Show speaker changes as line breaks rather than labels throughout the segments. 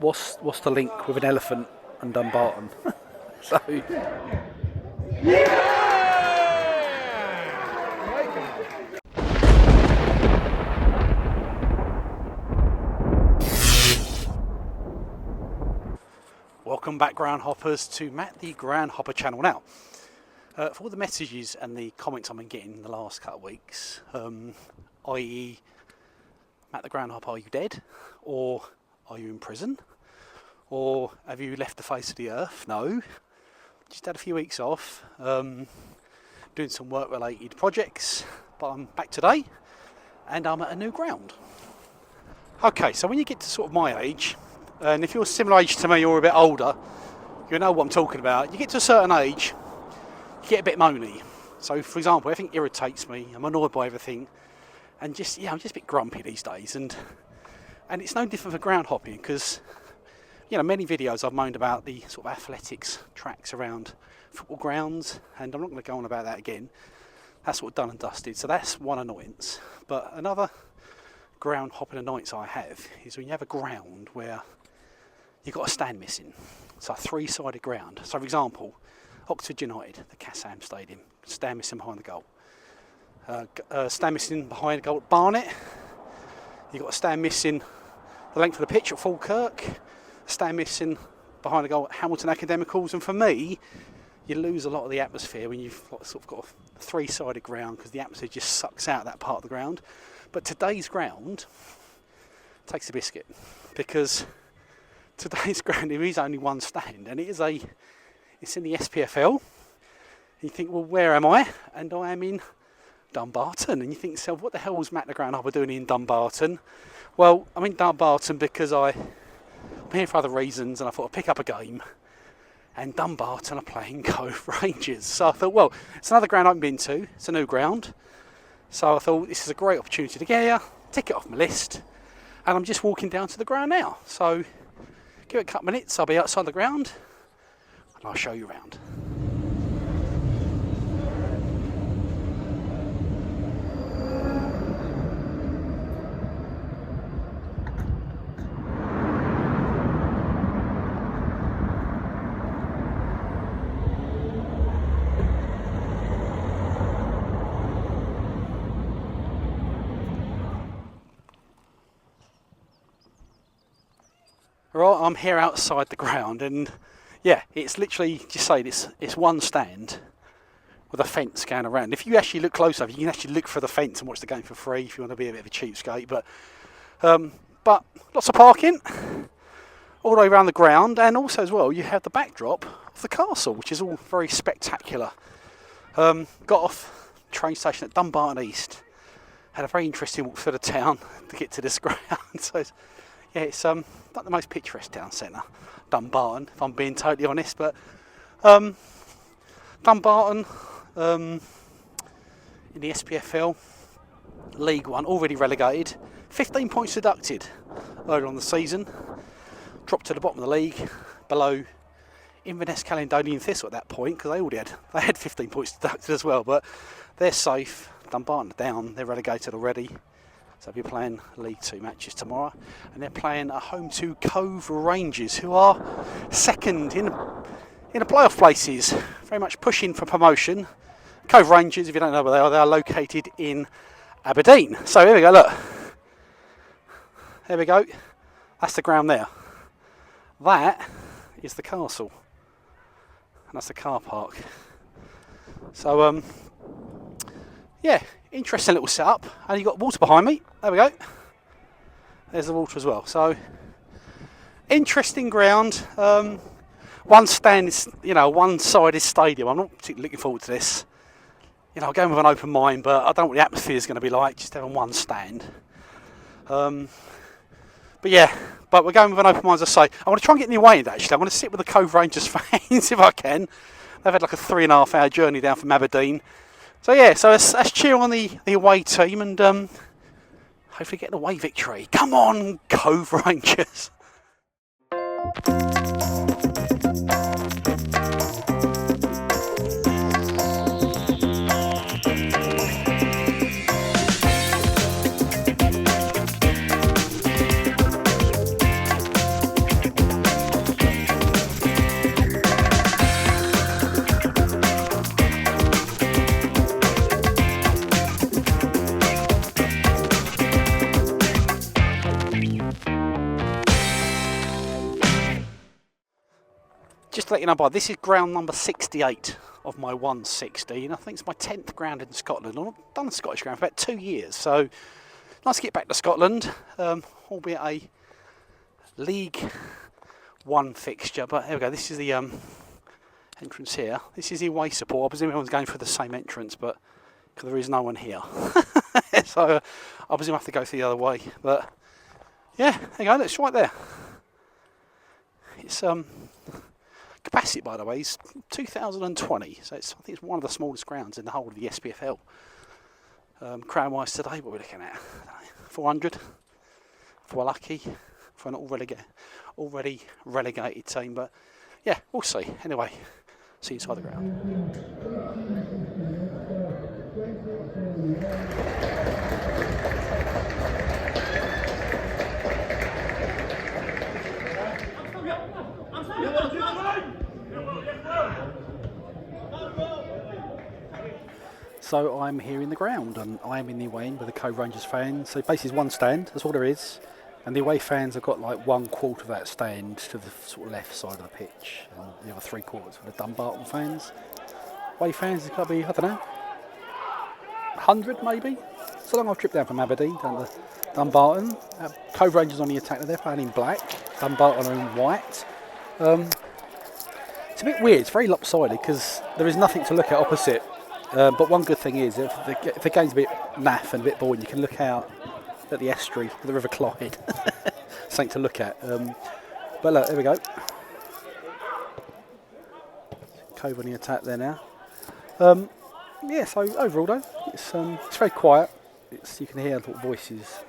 what's the link with an elephant and Dumbarton? So. Welcome back, ground hoppers, to Matt the Ground Hopper channel. Now, for all the messages and the comments I've been getting in the last couple of weeks, i.e. Matt the Ground Hopper, are you dead? Or are you in prison? Or have you left the face of the earth? No. Just had a few weeks off, doing some work related projects, but I'm back today and I'm at a new ground. Okay, so when you get to sort of my age, and if you're similar age to me or a bit older, you know what I'm talking about. You get to a certain age, you get a bit moany. So for example, everything irritates me, I'm annoyed by everything, and I'm just a bit grumpy these days. And it's no different for ground hopping, because many videos I've moaned about the sort of athletics tracks around football grounds, and I'm not going to go on about that again. That's sort of done and dusted, so that's one annoyance. But another ground hopping annoyance I have is when you have a ground where you've got a stand missing. So a three-sided ground. So for example, Oxford United, the Kassam Stadium, stand missing behind the goal. Stand missing behind the goal at Barnet. You've got a stand missing the length of the pitch at Falkirk. Stand missing behind the goal at Hamilton Academicals. And for me, you lose a lot of the atmosphere when you've sort of got a three-sided ground, because the atmosphere just sucks out that part of the ground. But today's ground takes a biscuit, because today's ground, there is only one stand, and it's in the SPFL. And you think, well, where am I? And I am in Dumbarton. And you think to yourself, what the hell was Matt the Ground Hopper doing in Dumbarton? Well, I'm in Dumbarton because I'm here for other reasons, and I thought I'd pick up a game. And Dumbarton are playing Cove Rangers. So I thought, well, it's another ground I haven't been to. It's a new ground. So I thought this is a great opportunity to get here, tick it off my list. And I'm just walking down to the ground now. So give it a couple of minutes, I'll be outside the ground and I'll show you around. Right, I'm here outside the ground, and yeah, it's literally, just say it's one stand with a fence going around. If you actually look close up, you can actually look for the fence and watch the game for free if you want to be a bit of a cheapskate. But lots of parking all the way around the ground, and also as well you have the backdrop of the castle, which is all very spectacular. Got off the train station at Dumbarton East, had a very interesting walk through the town to get to this ground. So yeah, it's not the most picturesque town centre, Dumbarton, if I'm being totally honest. But Dumbarton in the SPFL League 1, already relegated. 15 points deducted earlier on the season. Dropped to the bottom of the league, below Inverness Caledonian Thistle at that point, because they had 15 points deducted as well. But they're safe. Dumbarton are down. They're relegated already. So they'll be playing League 2 matches tomorrow, and they're playing at home to Cove Rangers, who are second in the playoff places, very much pushing for promotion. Cove Rangers, if you don't know where they are located in Aberdeen. So here we go, look. There we go. That's the ground there. That is the castle, and that's the car park. So yeah, interesting little setup. And you've got water behind me. There we go. There's the water as well. So interesting ground. One stand is, one-sided stadium. I'm not particularly looking forward to this. I'm going with an open mind, but I don't know what the atmosphere is going to be like, just having one stand. But we're going with an open mind, as I say. I want to try and get in the away end, actually. I want to sit with the Cove Rangers fans if I can. They've had like a 3.5 hour journey down from Aberdeen. So yeah, so let's cheer on the away team and hopefully get an away victory. Come on, Cove Rangers! let you know, this is ground number 68 of my 160, and I think it's my 10th ground in Scotland. I've done Scottish ground for about 2 years, so nice to get back to Scotland, albeit a League One fixture. But here we go, this is the entrance here. This is the away support. I presume everyone's going for the same entrance, but because there is no one here. So I presume I have to go through the other way. But yeah, there you go, it's right there. It's capacity, by the way, is 2,020, so I think it's one of the smallest grounds in the whole of the SPFL. Crown-wise today, what are we looking at? 400, if we're lucky, for an already relegated team. But yeah, we'll see. Anyway, see you inside the ground. So I'm here in the ground, and I am in the away end with the Cove Rangers fans. So basically it's one stand, that's all there is. And the away fans have got like 1/4 of that stand to the sort of left side of the pitch, and the other 3/4 for the Dumbarton fans. Away fans, it's got to be, I don't know, 100 maybe? So long I've tripped down from Aberdeen down to Dumbarton. Cove Rangers on the attack, they're playing in black, Dumbarton are in white. It's a bit weird, it's very lopsided because there is nothing to look at opposite. But one good thing is, if the game's a bit naff and a bit boring, you can look out at the estuary, the River Clyde. Something to look at. But look, there we go. Cove on the attack there now. Yeah, so overall though, it's very quiet. You can hear the voices,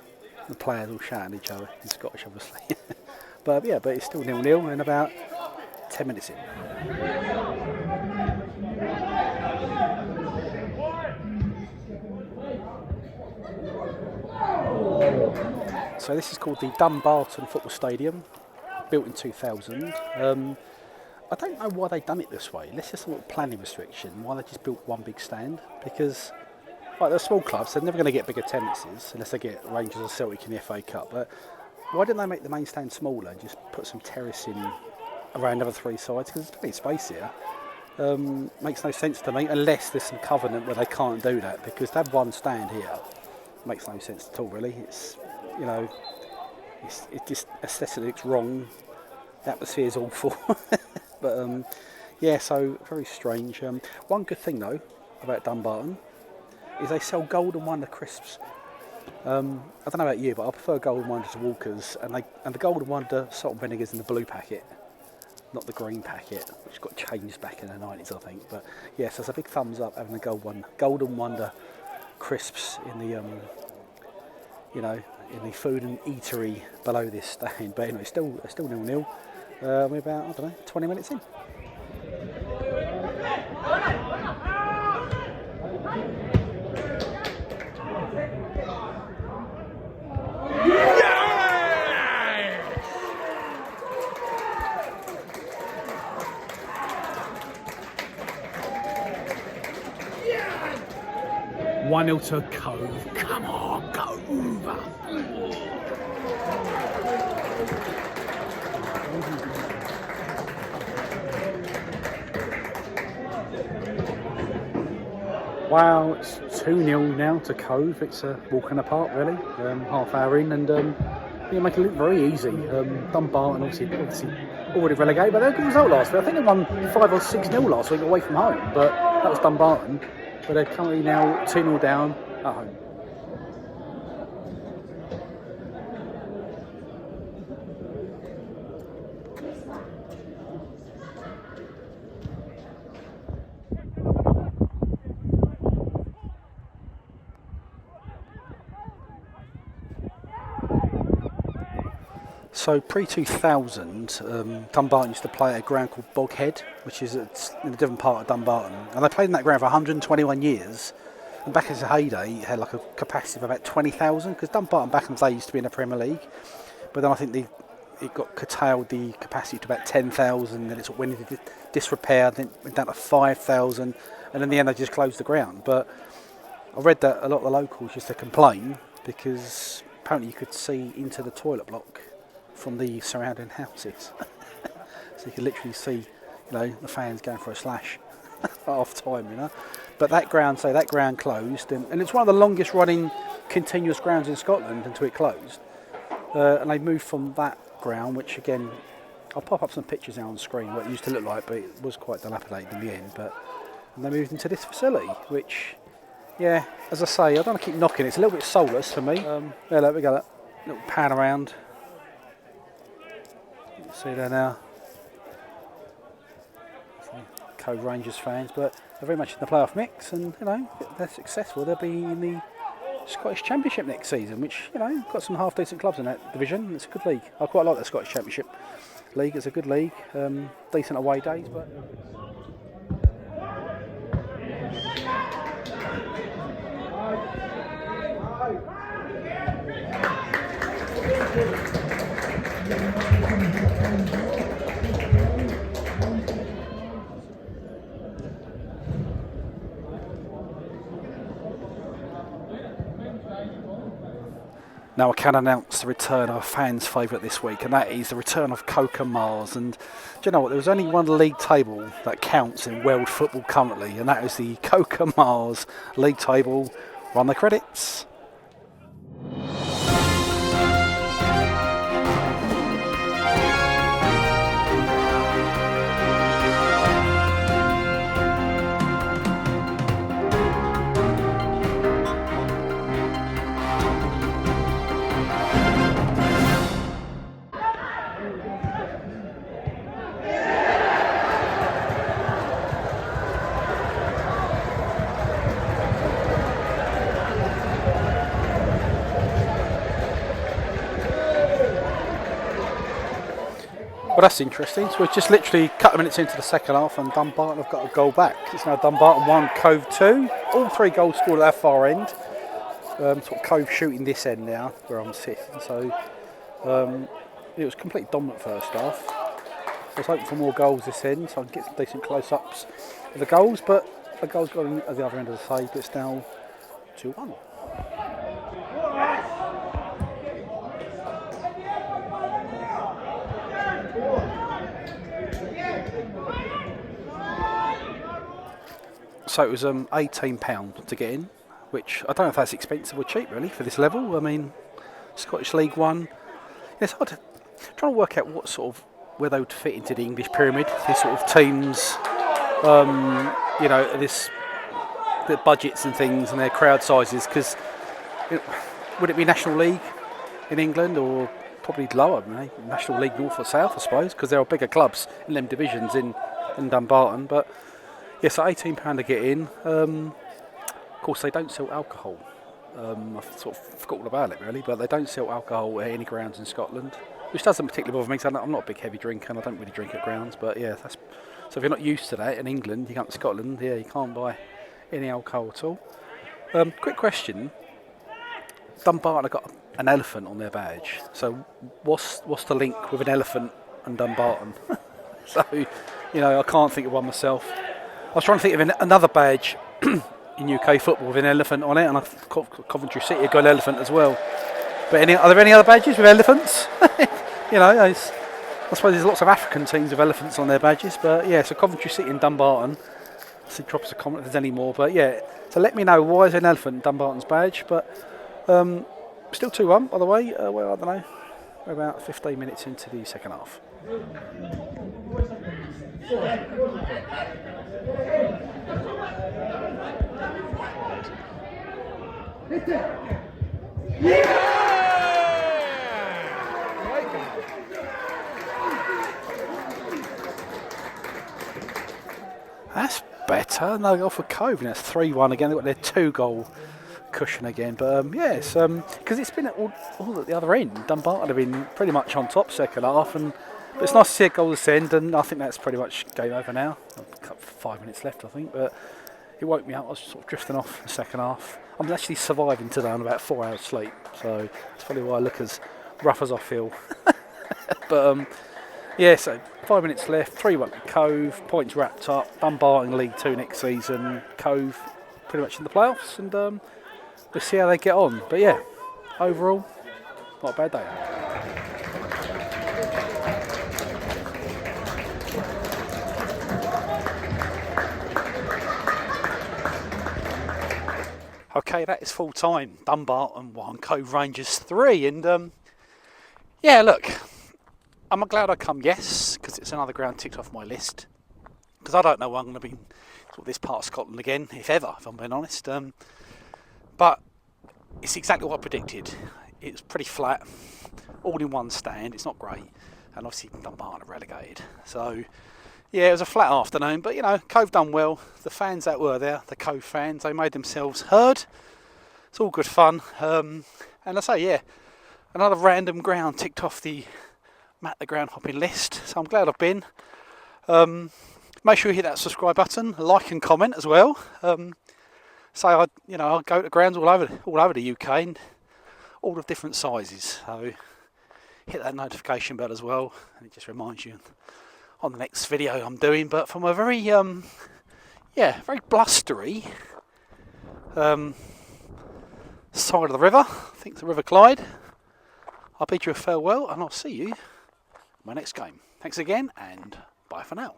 the players all shouting at each other in Scottish, obviously. But yeah, but it's still 0-0 and about 10 minutes in. So this is called the Dumbarton Football Stadium, built in 2000. I don't know why they've done it this way. Let's just look at planning restriction, why they just built one big stand. Because like, they're small clubs, they're never going to get big attendances unless they get Rangers or Celtic in the FA Cup. But why didn't they make the main stand smaller and just put some terracing around the other 3 sides? Because there's plenty of space here. Makes no sense to me unless there's some covenant where they can't do that. Because to have one stand here makes no sense at all, really. It's, you know, it just aesthetically looks wrong. The atmosphere is awful. But yeah, so very strange. One good thing though about Dumbarton is they sell Golden Wonder crisps. I don't know about you, but I prefer Golden Wonder to Walkers, and the Golden Wonder salt and vinegar's in the blue packet, not the green packet, which got changed back in the 90s, I think. But yes, there's a big thumbs up having the Golden Wonder crisps in the you know, in the food and eatery below this stand. But anyway, still 0-0. We're about, I don't know, 20 minutes in.
Yeah! 1-0 to Cove. Come on, Cove!
Wow, it's 2-0 now to Cove. It's a walk in the park, really. Half hour in, and you make it look very easy. Dumbarton obviously already relegated, but they had a good result last week. I think they won 5 or 6-0 last week away from home, but that was Dumbarton. But they're currently now 2-0 down at home. So pre-2000, Dumbarton used to play at a ground called Boghead, which is in a different part of Dumbarton. And they played in that ground for 121 years. And back in its heyday, it had like a capacity of about 20,000, because Dumbarton back in the day used to be in the Premier League. But then I think it got curtailed the capacity to about 10,000, then it sort of went into disrepair, then went down to 5,000, and in the end they just closed the ground. But I read that a lot of the locals used to complain because apparently you could see into the toilet block from the surrounding houses. So you could literally see you know, the fans going for a slash at half time, you know. But that ground closed, and it's one of the longest running continuous grounds in Scotland until it closed. And they moved from that ground, which again, I'll pop up some pictures now on the screen, what it used to look like, but it was quite dilapidated in the end. And they moved into this facility, which, yeah, as I say, I don't want to keep knocking it. It's a little bit soulless for me. Yeah, look, we got that little pan around. You can see there now. Cove Rangers fans, but they're very much in the playoff mix, and you know, if they're successful, they'll be in the Scottish Championship next season, which, you know, got some half decent clubs in that division. It's a good league. I quite like the Scottish Championship League. It's a good league, decent away days, but. Now I can announce the return of a fan's favourite this week, and that is the return of Coke and Mars. And do you know what? There was only one league table that counts in world football currently, and that is the Coke and Mars league table. Run the credits. Well, that's interesting. So we're just literally a couple of minutes into the second half, and Dumbarton have got a goal back. It's now Dumbarton 1, Cove 2. All three goals scored at that far end. Sort of Cove shooting this end now, where I'm sitting. So it was completely dominant first half. I was hoping for more goals this end, so I can get some decent close-ups of the goals. But the goals got in at the other end of the save. It's now 2-1. So it was £18 to get in, which I don't know if that's expensive or cheap really for this level. I mean, Scottish League One. It's hard to try to work out what sort of where they would fit into the English pyramid. These sort of teams, you know, the budgets and things and their crowd sizes. Because would it be National League in England or probably lower? You know, National League North or South, I suppose, because there are bigger clubs in them divisions in Dumbarton, but. Yes, yeah, so £18 to get in. Of course, they don't sell alcohol. I've sort of forgot all about it really, but they don't sell alcohol at any grounds in Scotland, which doesn't particularly bother me because I'm not a big heavy drinker and I don't really drink at grounds. But yeah, so if you're not used to that in England, you come to Scotland, yeah, you can't buy any alcohol at all. Quick question: Dumbarton have got an elephant on their badge. So what's the link with an elephant and Dumbarton? So, you know, I can't think of one myself. I was trying to think of another badge in UK football with an elephant on it, and Coventry City have got an elephant as well. But are there any other badges with elephants? You know, I suppose there's lots of African teams with elephants on their badges, but yeah, so Coventry City and Dumbarton. See, drop us a comment if there's any more, but yeah, so let me know why is an elephant in Dumbarton's badge. But still 2-1, by the way. Well, I don't know, we're about 15 minutes into the second half. That's better. No goal for Cove, and that's 3-1 again. They've got their 2-goal cushion again. But yes, because it's been all at the other end. Dumbarton have been pretty much on top second half, but it's nice to see a goal this end, and I think that's pretty much game over now. I've got 5 minutes left, I think, but it woke me up. I was sort of drifting off in the second half. I'm actually surviving today on about 4 hours sleep, so that's probably why I look as rough as I feel. But yeah, so 5 minutes left, 3-1 to Cove, points wrapped up, Dumbarton League 2 next season, Cove pretty much in the playoffs, and we'll see how they get on. But yeah, overall, not a bad day. Okay, that is full time. Dumbarton 1, Cove Rangers 3, and yeah, look, I'm glad I come, yes, because it's another ground ticked off my list. Because I don't know when I'm going to be sort of this part of Scotland again, if ever, if I'm being honest. But it's exactly what I predicted. It's pretty flat, all in one stand. It's not great, and obviously Dumbarton are relegated. So yeah, it was a flat afternoon, but you know, Cove done well. The fans that were there, the Cove fans, they made themselves heard. It's all good fun. And I say, yeah, another random ground ticked off the Matt the Ground Hopping list. So I'm glad I've been. Make sure you hit that subscribe button, like and comment as well. I go to grounds all over the UK and all of different sizes. So hit that notification bell as well, and it just reminds you on the next video I'm doing. But from a very very blustery side of the river, I think the River Clyde, I'll bid you a farewell, and I'll see you in my next game. Thanks again, and bye for now.